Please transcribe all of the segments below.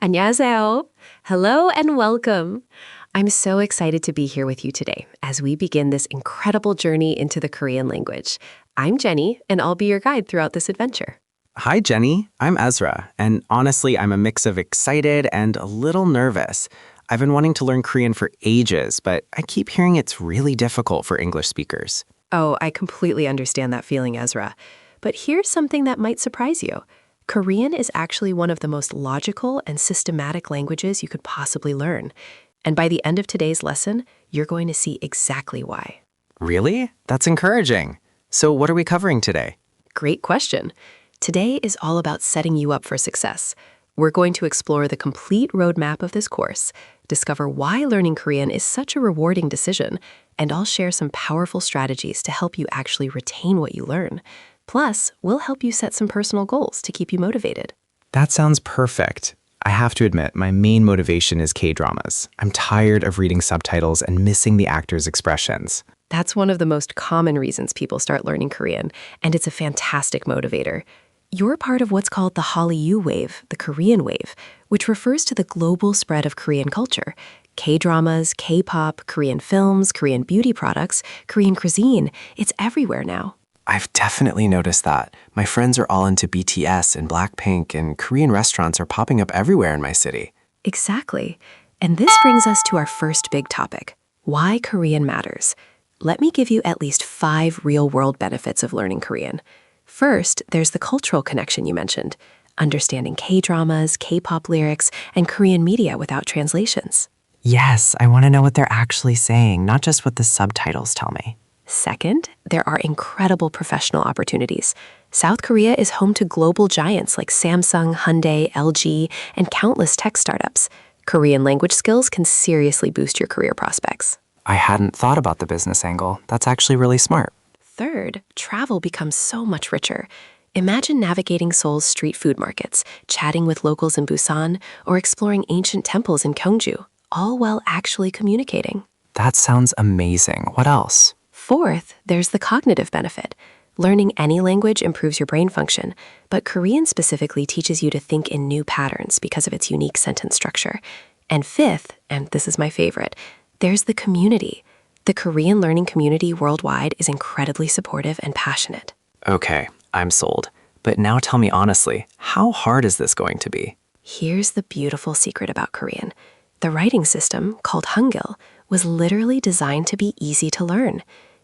안녕하세요. Hello and welcome. I'm so excited to be here with you today as we begin this incredible journey into the Korean language. I'm Jenny, and I'll be your guide throughout this adventure. Hi, Jenny. I'm Ezra, and honestly, I'm a mix of excited and a little nervous. I've been wanting to learn Korean for ages, but I keep hearing it's really difficult for English speakers. Oh, I completely understand that feeling, Ezra. But here's something that might surprise you. Korean is actually one of the most logical and systematic languages you could possibly learn. And by the end of today's lesson, you're going to see exactly why. Really? That's encouraging. So what are we covering today? Great question. Today is all about setting you up for success. We're going to explore the complete roadmap of this course, discover why learning Korean is such a rewarding decision, and I'll share some powerful strategies to help you actually retain what you learn. Plus, we'll help you set some personal goals to keep you motivated. That sounds perfect. I have to admit, my main motivation is K-dramas. I'm tired of reading subtitles and missing the actors' expressions. That's one of the most common reasons people start learning Korean, and it's a fantastic motivator. You're part of what's called the Hallyu wave, the Korean wave, which refers to the global spread of Korean culture. K-dramas, K-pop, Korean films, Korean beauty products, Korean cuisine, it's everywhere now. I've definitely noticed that. My friends are all into BTS and Blackpink, and Korean restaurants are popping up everywhere in my city. Exactly. And this brings us to our first big topic, why Korean matters. Let me give you at least 5 real-world benefits of learning Korean. First, there's the cultural connection you mentioned, understanding K-dramas, K-pop lyrics, and Korean media without translations. Yes, I want to know what they're actually saying, not just what the subtitles tell me. Second, there are incredible professional opportunities. South Korea is home to global giants like Samsung, Hyundai, LG, and countless tech startups. Korean language skills can seriously boost your career prospects. I hadn't thought about the business angle. That's actually really smart. Third, travel becomes so much richer. Imagine navigating Seoul's street food markets, chatting with locals in Busan, or exploring ancient temples in Gyeongju, all while actually communicating. That sounds amazing. What else? Fourth, there's the cognitive benefit. Learning any language improves your brain function, but Korean specifically teaches you to think in new patterns because of its unique sentence structure. And fifth, and this is my favorite, there's the community. The Korean learning community worldwide is incredibly supportive and passionate. Okay, I'm sold. But now tell me honestly, how hard is this going to be? Here's the beautiful secret about Korean. The writing system, called Hangul, was literally designed to be easy to learn.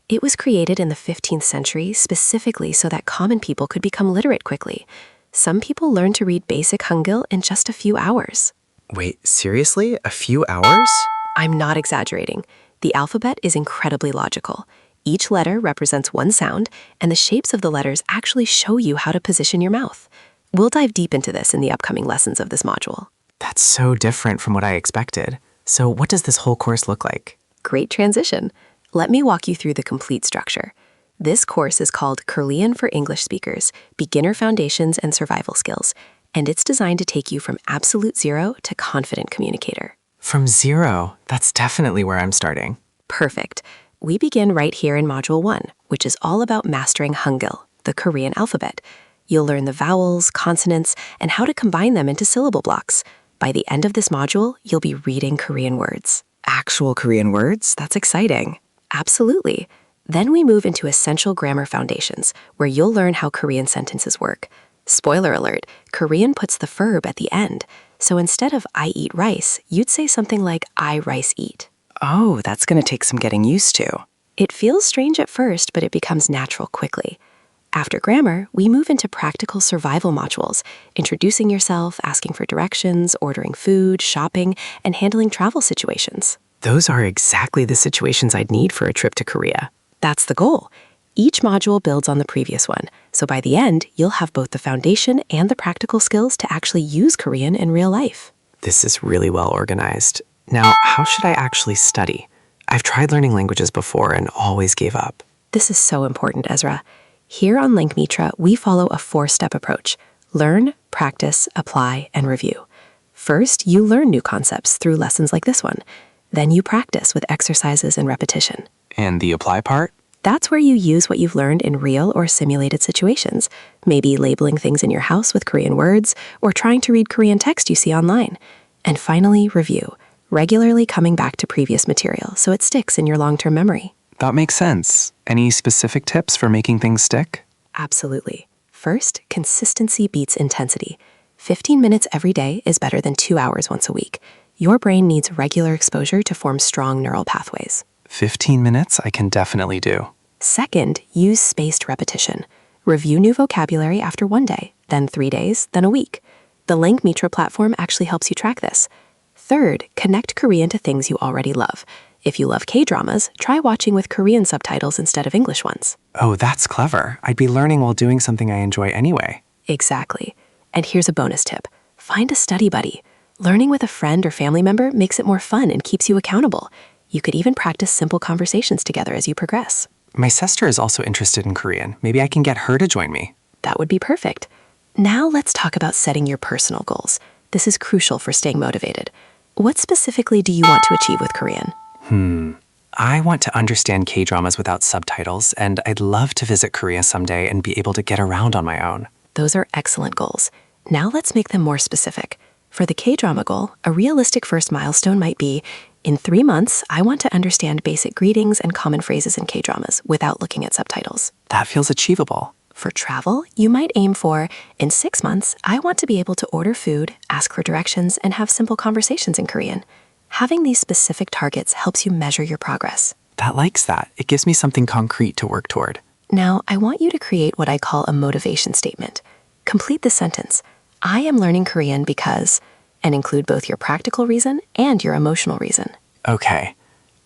It was created in the 15th century specifically so that common people could become literate quickly. Some people learn to read basic Hangul in just a few hours. Wait, seriously? A few hours? I'm not exaggerating. The alphabet is incredibly logical. Each letter represents one sound, and the shapes of the letters actually show you how to position your mouth. We'll dive deep into this in the upcoming lessons of this module. That's so different from what I expected. So what does this whole course look like? Great transition. Let me walk you through the complete structure. This course is called Korean for English Speakers, Beginner Foundations and Survival Skills, and it's designed to take you from absolute zero to confident communicator. From zero? That's definitely where I'm starting. Perfect. We begin right here in Module 1, which is all about mastering Hangul, the Korean alphabet. You'll learn the vowels, consonants, and how to combine them into syllable blocks. By the end of this module, you'll be reading Korean words. Actual Korean words? That's exciting. Absolutely. Then we move into essential grammar foundations, where you'll learn how Korean sentences work. Spoiler alert, Korean puts the verb at the end. So instead of I eat rice, you'd say something like I rice eat. Oh, that's going to take some getting used to. It feels strange at first, but it becomes natural quickly. After grammar, we move into practical survival modules, introducing yourself, asking for directions, ordering food, shopping, and handling travel situations. Those are exactly the situations I'd need for a trip to Korea. That's the goal. Each module builds on the previous one, so by the end, you'll have both the foundation and the practical skills to actually use Korean in real life. This is really well organized. Now, how should I actually study? I've tried learning languages before and always gave up. This is so important, Ezra. Here on Langmitra, we follow a 4-step approach. Learn, practice, apply, and review. First, you learn new concepts through lessons like this one. Then you practice with exercises and repetition. And the apply part? That's where you use what you've learned in real or simulated situations, maybe labeling things in your house with Korean words or trying to read Korean text you see online. And finally, review, regularly coming back to previous material so it sticks in your long-term memory. That makes sense. Any specific tips for making things stick? Absolutely. First, consistency beats intensity. 15 minutes every day is better than 2 hours once a week. Your brain needs regular exposure to form strong neural pathways. 15 minutes I can definitely do. Second, use spaced repetition. Review new vocabulary after 1 day, then 3 days, then a week. The Langmitra platform actually helps you track this. Third, connect Korean to things you already love. If you love K-dramas, try watching with Korean subtitles instead of English ones. Oh, that's clever. I'd be learning while doing something I enjoy anyway. Exactly. And here's a bonus tip. Find a study buddy. Learning with a friend or family member makes it more fun and keeps you accountable. You could even practice simple conversations together as you progress. My sister is also interested in Korean. Maybe I can get her to join me. That would be perfect. Now let's talk about setting your personal goals. This is crucial for staying motivated. What specifically do you want to achieve with Korean? I want to understand K-dramas without subtitles, and I'd love to visit Korea someday and be able to get around on my own. Those are excellent goals. Now let's make them more specific. For the K-drama goal, a realistic first milestone might be, in 3 months, I want to understand basic greetings and common phrases in K-dramas without looking at subtitles. That feels achievable. For travel, you might aim for, in 6 months, I want to be able to order food, ask for directions, and have simple conversations in Korean. Having these specific targets helps you measure your progress. That likes that. It gives me something concrete to work toward. Now, I want you to create what I call a motivation statement. Complete the sentence, I am learning Korean because, and include both your practical reason and your emotional reason. Okay.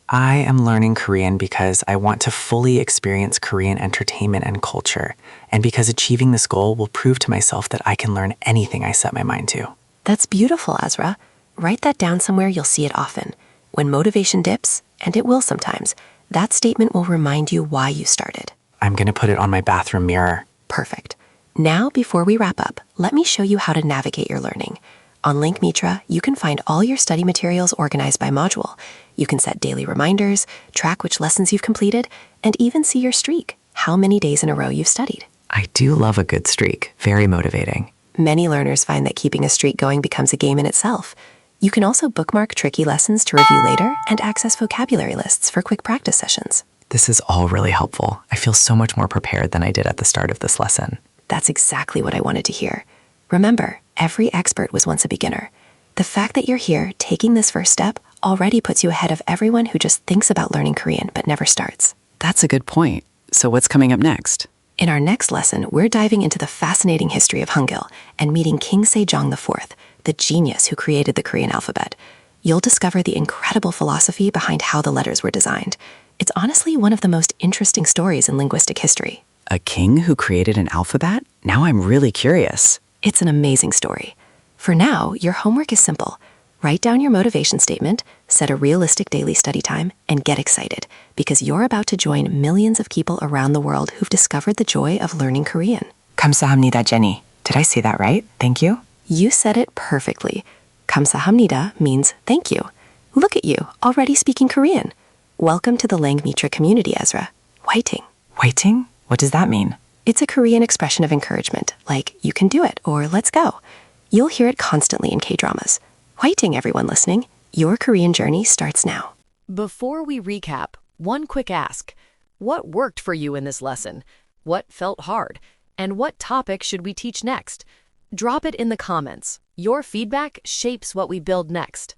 I am learning Korean because I want to fully experience Korean entertainment and culture, and because achieving this goal will prove to myself that I can learn anything I set my mind to. That's beautiful, Ezra. Write that down somewhere you'll see it often. When motivation dips, and it will sometimes, that statement will remind you why you started. I'm going to put it on my bathroom mirror. Perfect. Now, before we wrap up, let me show you how to navigate your learning. On Langmitra, you can find all your study materials organized by module. You can set daily reminders, track which lessons you've completed, and even see your streak, how many days in a row you've studied. I do love a good streak. Very motivating. Many learners find that keeping a streak going becomes a game in itself. You can also bookmark tricky lessons to review later and access vocabulary lists for quick practice sessions. This is all really helpful. I feel so much more prepared than I did at the start of this lesson. That's exactly what I wanted to hear. Remember, every expert was once a beginner. The fact that you're here taking this first step already puts you ahead of everyone who just thinks about learning Korean but never starts. That's a good point. So what's coming up next? In our next lesson, we're diving into the fascinating history of Hangul and meeting King Sejong IV, the genius who created the Korean alphabet. You'll discover the incredible philosophy behind how the letters were designed. It's honestly one of the most interesting stories in linguistic history. A king who created an alphabet? Now I'm really curious. It's an amazing story. For now, your homework is simple. Write down your motivation statement, set a realistic daily study time, and get excited, because you're about to join millions of people around the world who've discovered the joy of learning Korean. 감사합니다, Jenny. Did I say that right? Thank you? You said it perfectly. 감사합니다 means thank you. Look at you, already speaking Korean. Welcome to the Langmitra community, Ezra. Whiting. Waiting? What does that mean? It's a Korean expression of encouragement, like you can do it or let's go. You'll hear it constantly in K-dramas. Whiting, everyone listening. Your Korean journey starts now. Before we recap, one quick ask. What worked for you in this lesson? What felt hard? And what topic should we teach next? Drop it in the comments. Your feedback shapes what we build next.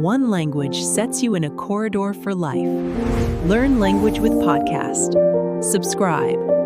one language sets you in a corridor for life. Learn language with podcast. Subscribe.